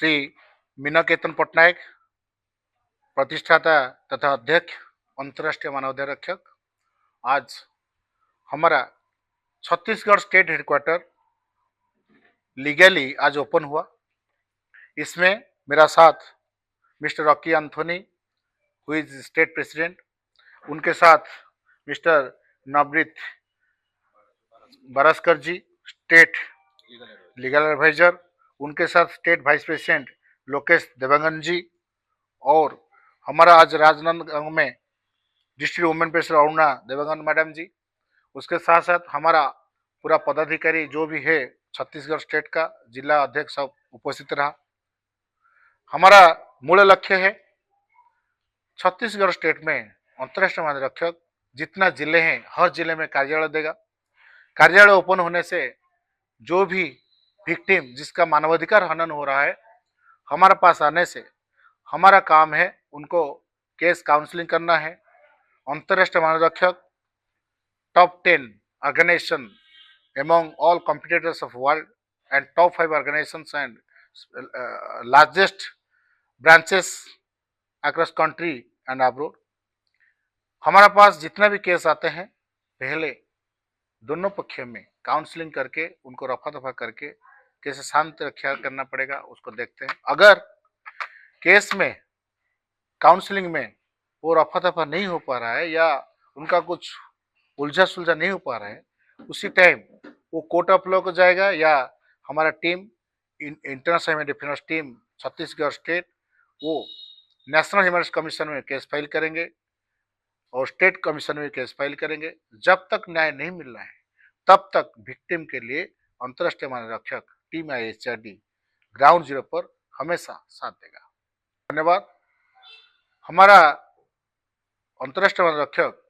श्री मीनाकेतन पटनायक, प्रतिष्ठाता तथा अध्यक्ष अंतर्राष्ट्रीय मानवाधिकार रक्षक, आज हमारा छत्तीसगढ़ स्टेट हेडक्वार्टर लीगली आज ओपन हुआ। इसमें मेरा साथ mister Rocky Anthony who is state president, उनके साथ mister Navneet Barsakar ji state legal advisor, उनके साथ state vice president Lokesh Dewangan ji, और हमारा आज राजनांदगांव में district women president Aruna Dewangan madam ji, उसके साथ साथ हमारा पूरा पदाधिकारी जो भी है छत्तीसगढ़ स्टेट का जिला अध्यक्ष सब उपस्थित रहा। हमारा मूल लक्ष्य है छत्तीसगढ़ स्टेट में अंतर्राष्ट्रीय मानवाधिकार रक्षक जितना जिले हैं हर जिले में कार्यालय देगा। कार्यालय ओपन होने से जो भी विक्टिम जिसका मानवाधिकार हनन हो रहा है, हमारे पास आने से हमारा काम है उनको केस काउंसलिंग करना है। अंतर्राष्ट्रीय मानवाधिकार रक्षक top 10 organization among all competitors of world and top 5 organizations and largest branches across country and abroad। हमारा पास जितना भी केस आते हैं पहले दोनों पक्षों में काउंसलिंग करके उनको रफा दफा करके कैसे शांत रक्षा करना पड़ेगा उसको देखते हैं। अगर केस में काउंसलिंग में वो रफा दफा नहीं हो पा रहा है या उनका कुछ उलझा सुलझा नहीं हो पा रहा है, उसी टाइम वो कोर्ट ऑफ लॉ को जाएगा या हमारा team international defence team Chhattisgarh state वो नेशनल ह्यूमन राइट्स कमीशन में केस फाइल करेंगे और स्टेट कमीशन में केस फाइल करेंगे। जब तक न्याय नहीं मिल रहा है तब तक विक्टिम के लिए अंतर्राष्ट्रीय मानवाधिकार रक्षक टीम IHRD ग्राउंड जीरो पर हमेशा साथ देगा। धन्यवाद। हमारा अंतर्राष्ट्रीय मानवाधिकार रक्षक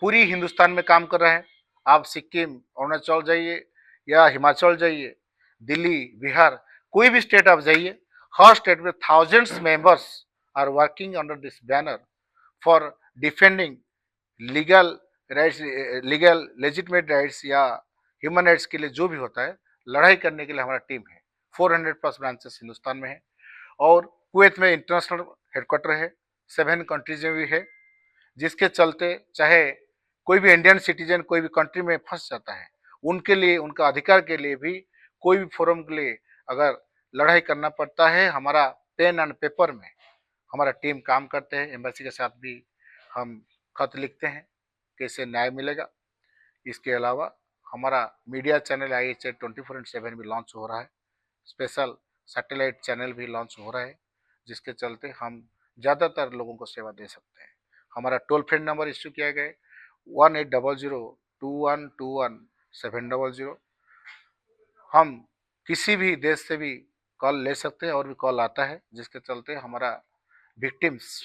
पूरी हिंदुस्तान में काम कर रहे हैं। आप सिक्किम, अरुणाचल जाइए या हिमाचल जाइए, दिल्ली, बिहार, कोई भी स्टेट आप जाइए, हर स्टेट में thousands members are working under this banner for defending legal rights, legal legitimate rights या ह्यूमन राइट्स के लिए जो भी होता है लड़ाई करने के लिए हमारा टीम है। 400+ ब्रांचेस हिंदुस्तान में है और कुवैत में इंटरनेशनल हेडक्वार्टर है, 7 कंट्रीज में भी है, जिसके चलते चाहे कोई भी इंडियन सिटीजन कोई भी कंट्री में फंस जाता है, उनके लिए उनका अधिकार के लिए भी कोई भी फोरम के लिए अगर लड़ाई करना पड़ता है, हमारा पेन एंड पेपर में हमारा टीम काम करते हैं। एम्बेसी के साथ भी हम खत लिखते हैं कैसे न्याय मिलेगा। इसके अलावा हमारा मीडिया चैनल IHR 24/7 भी लॉन्च हो रहा है, स्पेशल सैटेलाइट चैनल भी लॉन्च हो रहा है, जिसके चलते हम ज़्यादातर लोगों को सेवा दे सकते हैं। हमारा टोल फ्री नंबर इश्यू किया गया है 1800-2121-700। हम किसी भी देश से भी कॉल ले सकते हैं और भी कॉल आता है, जिसके चलते हमारा विक्टिम्स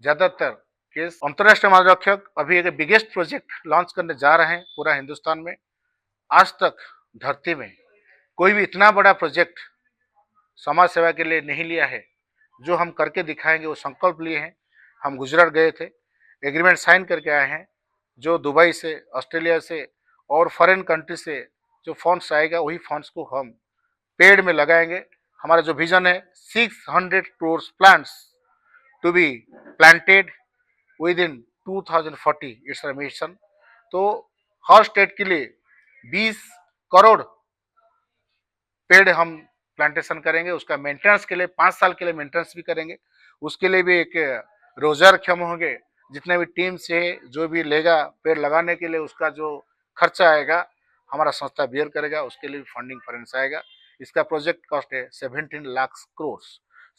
ज़्यादातर केस अंतर्राष्ट्रीय मानवाधिकार रक्षक अभी एक बिगेस्ट प्रोजेक्ट लॉन्च करने जा रहे हैं पूरा हिंदुस्तान में। आज तक धरती में कोई भी इतना बड़ा प्रोजेक्ट समाज सेवा के लिए नहीं लिया है। जो हम करके दिखाएंगे वो संकल्प लिए हैं। हम गुजरात गए थे, एग्रीमेंट साइन करके आए हैं। जो दुबई से, ऑस्ट्रेलिया से और फॉरेन कंट्री से जो फंड्स आएगा वही फंड्स को हम पेड़ में लगाएंगे। हमारा जो विजन है 600 crore plants to be planted within 2040 it's mission. तो हर स्टेट के लिए 20 करोड़ पेड़ हम प्लांटेशन करेंगे। उसका मेंटेनेंस के लिए 5 साल के लिए मेंटेनेंस भी करेंगे। उसके लिए भी एक रोजगार क्षम होंगे। जितने भी टीम से जो भी लेगा पेड़ लगाने के लिए उसका जो खर्चा आएगा हमारा संस्था बियर करेगा, उसके लिए फंडिंग फाइनेंस आएगा। इसका प्रोजेक्ट कॉस्ट है 17 लाख करोड़।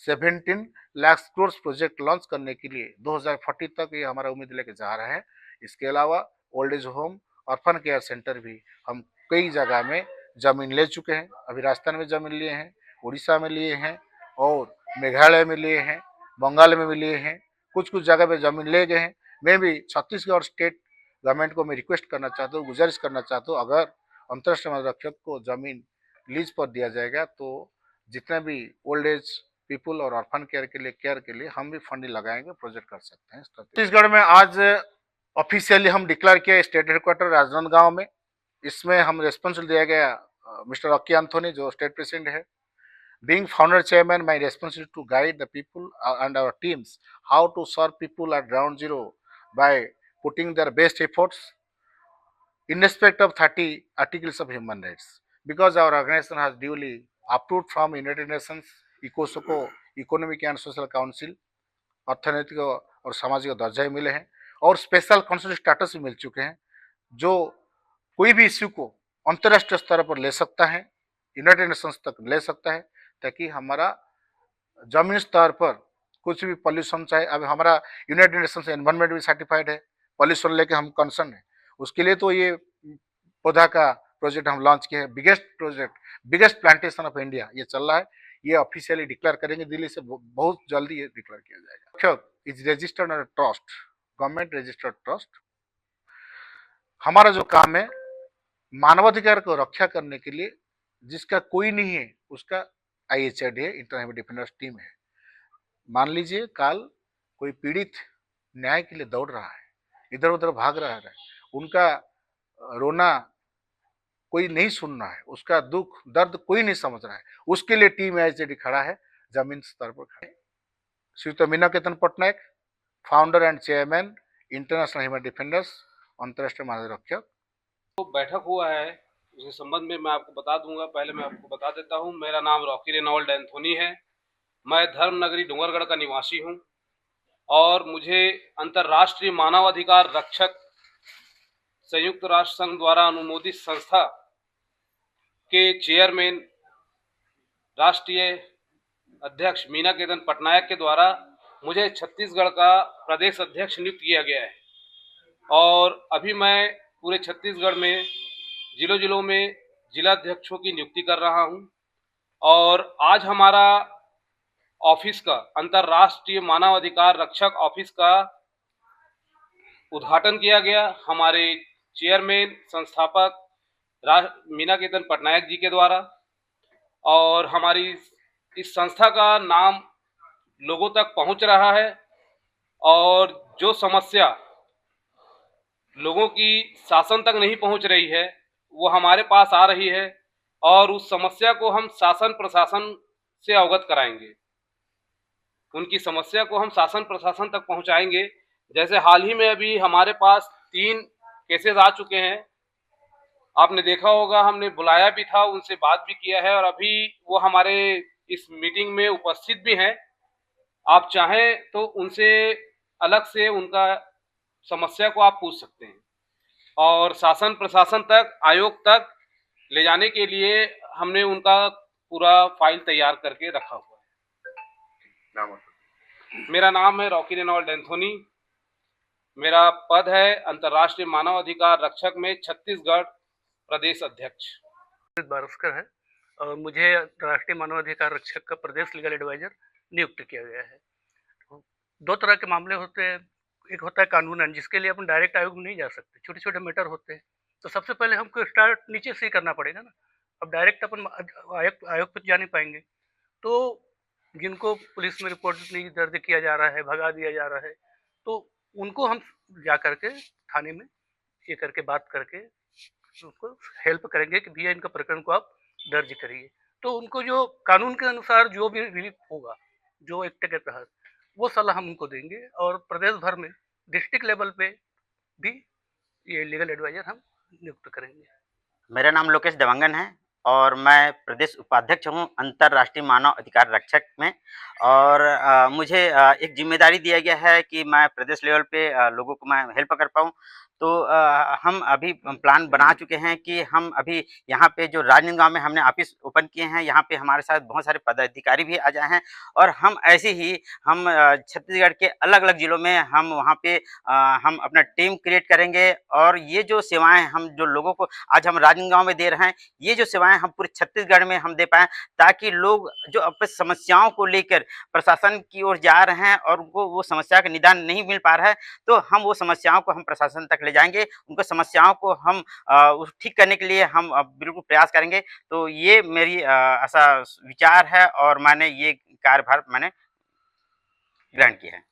17 लाख करोड़ प्रोजेक्ट लॉन्च करने के लिए 2040 तक ये हमारा उम्मीद लेके जा रहा है। इसके अलावा old age home, orphan care centre भी हम कई जगह में जमीन ले चुके हैं। अभी राजस्थान में जमीन लिए हैं, उड़ीसा में लिए हैं और मेघालय में लिए हैं, बंगाल में भी लिए हैं, कुछ कुछ जगह पे जमीन ले गए हैं। मैं भी छत्तीसगढ़ स्टेट गवर्नमेंट को मैं रिक्वेस्ट करना चाहता हूँ, गुजारिश करना चाहता हूँ, अगर अंतर्राष्ट्रीय मानवाधिकार रक्षक को जमीन लीज पर दिया जाएगा तो जितना भी ओल्ड एज पीपुल और ऑर्फन केयर के लिए हम भी फंडिंग लगाएंगे, प्रोजेक्ट कर सकते हैं। छत्तीसगढ़ में आज ऑफिशियली हम डिक्लेयर किया स्टेट हेडक्वार्टर राजनांदगांव में। इसमें हम रेस्पॉन्स दिया गया मिस्टर रॉकी एंथोनी जो स्टेट प्रेसिडेंट है, Being founder chairman, my responsibility to guide the people and our teams how to serve people at ground zero by putting their best efforts in respect of 30 articles of human rights. Because our organization has duly approved from United Nations, ECOSOCO, Economic and Social Council, अर्थनैतिक और सामाजिक दर्जा मिले हैं और special consular status भी मिल चुके हैं, जो कोई भी इश्यू को अंतर्राष्ट्रीय स्तर पर ले सकता है, यूनाइटेड नेशंस तक ले सकता है, ताकि हमारा जमीन स्तर पर कुछ भी पॉल्यूशन, चाहे अब हमारा यूनाइटेड नेशंस एनवायरमेंट भी सर्टिफाइड है, पॉल्यूशन लेके हम कंसर्न है, उसके लिए तो ये पौधा का प्रोजेक्ट हम लॉन्च किए हैं, biggest project, biggest plantation of India ये चल रहा है, ये ऑफिशियली डिक्लेयर करेंगे दिल्ली से, बहुत जल्दी ये डिक्लेयर किया जाएगा। Is registered trust, government registered trust. हमारा जो काम है मानवाधिकार को रक्षा करने के लिए, जिसका कोई नहीं है उसका IHRD है, इंटरनेशनल डिफेंडर्स टीम है। मान लीजिए कल कोई पीड़ित न्याय के लिए दौड़ रहा है, इधर उधर भाग रहा है, उनका रोना कोई नहीं सुन रहा है, उसका दुख दर्द कोई नहीं समझ रहा है, उसके लिए टीम IHRD खड़ा है, जमीन स्तर पर खड़ा है। Shriyut Meenaketan Patnaik, founder and chairman international human defenders, अंतर्राष्ट्रीय मानवाधिकार। तो बैठक हुआ है, उसके संबंध में मैं आपको बता दूंगा। पहले मैं आपको बता देता हूं, मेरा नाम रॉकी रेनॉल्ड एंथोनी है। मैं धर्मनगरी डूंगरगढ़ का निवासी हूं और मुझे अंतर्राष्ट्रीय मानवाधिकार रक्षक संयुक्त राष्ट्र संघ द्वारा अनुमोदित संस्था के चेयरमैन राष्ट्रीय अध्यक्ष मीनाकेतन पटनायक के द्वारा मुझे छत्तीसगढ़ का प्रदेश अध्यक्ष नियुक्त किया गया है और अभी मैं पूरे छत्तीसगढ़ में जिलों में जिलाध्यक्षों की नियुक्ति कर रहा हूं। और आज हमारा ऑफिस का, अंतर्राष्ट्रीय मानवाधिकार रक्षक ऑफिस का उद्घाटन किया गया हमारे चेयरमैन संस्थापक मीनाकेतन पटनायक जी के द्वारा। और हमारी इस संस्था का नाम लोगों तक पहुंच रहा है और जो समस्या लोगों की शासन तक नहीं पहुंच रही है वो हमारे पास आ रही है और उस समस्या को हम शासन प्रशासन से अवगत कराएंगे, उनकी समस्या को हम शासन प्रशासन तक पहुंचाएंगे। जैसे हाल ही में अभी हमारे पास 3 केसेस आ चुके हैं, आपने देखा होगा, हमने बुलाया भी था, उनसे बात भी किया है और अभी वो हमारे इस मीटिंग में उपस्थित भी हैं। आप चाहें तो उनसे अलग से उनका समस्या को आप पूछ सकते हैं और शासन प्रशासन तक, आयोग तक ले जाने के लिए हमने उनका पूरा फाइल तैयार करके रखा हुआ है। मेरा नाम है रॉकी रेनॉल्ड एंथोनी, मेरा पद है अंतर्राष्ट्रीय मानव अधिकार रक्षक में छत्तीसगढ़ प्रदेश अध्यक्ष। बारस्कर है और मुझे राष्ट्रीय मानवाधिकार रक्षक का प्रदेश लीगल एडवाइजर नियुक्त किया गया है। 2 तरह के मामले होते हैं, एक होता है कानूनन, जिसके लिए अपन डायरेक्ट आयोग में नहीं जा सकते, छोटे छोटे मैटर होते हैं, तो सबसे पहले हमको स्टार्ट नीचे से ही करना पड़ेगा ना। अब डायरेक्ट अपन आयोग पर जा नहीं पाएंगे, तो जिनको पुलिस में रिपोर्ट नहीं दर्ज किया जा रहा है, भगा दिया जा रहा है, तो उनको हम जा करके थाने में ये करके बात करके उनको हेल्प करेंगे कि भैया इनका प्रकरण को आप दर्ज करिए। तो उनको जो कानून के अनुसार जो भी रिलीफ होगा, जो एक्ट के तहत, वो सलाह हम उनको देंगे। और प्रदेश भर में डिस्ट्रिक्ट लेवल पे भी ये लीगल एडवाइजर हम नियुक्त करेंगे। मेरा नाम लोकेश देवांगन है और मैं प्रदेश उपाध्यक्ष हूँ अंतर्राष्ट्रीय मानव अधिकार रक्षक में। और मुझे एक जिम्मेदारी दिया गया है कि मैं प्रदेश लेवल पे लोगों को मैं हेल्प कर पाऊँ। तो हम अभी प्लान बना चुके हैं कि हम अभी यहाँ पे जो राजनांदगांव में हमने ऑफिस ओपन किए हैं, यहाँ पे हमारे साथ बहुत सारे पदाधिकारी भी आ जाए हैं और हम ऐसे ही हम छत्तीसगढ़ के अलग अलग ज़िलों में हम वहाँ पे हम अपना टीम क्रिएट करेंगे। और ये जो सेवाएं हम जो लोगों को आज हम राजनांदगांव में दे रहे हैं, ये जो सेवाएं हम पूरे छत्तीसगढ़ में हम दे पाएँ, ताकि लोग जो अपनी समस्याओं को लेकर प्रशासन की ओर जा रहे हैं और उनको वो समस्या का निदान नहीं मिल पा रहा है, तो हम वो समस्याओं को हम प्रशासन तक ले जाएंगे, उनको समस्याओं को हम ठीक करने के लिए हम बिल्कुल प्रयास करेंगे। तो ये मेरी ऐसा विचार है और मैंने ये कार्यभार मैंने ग्रहण किया है।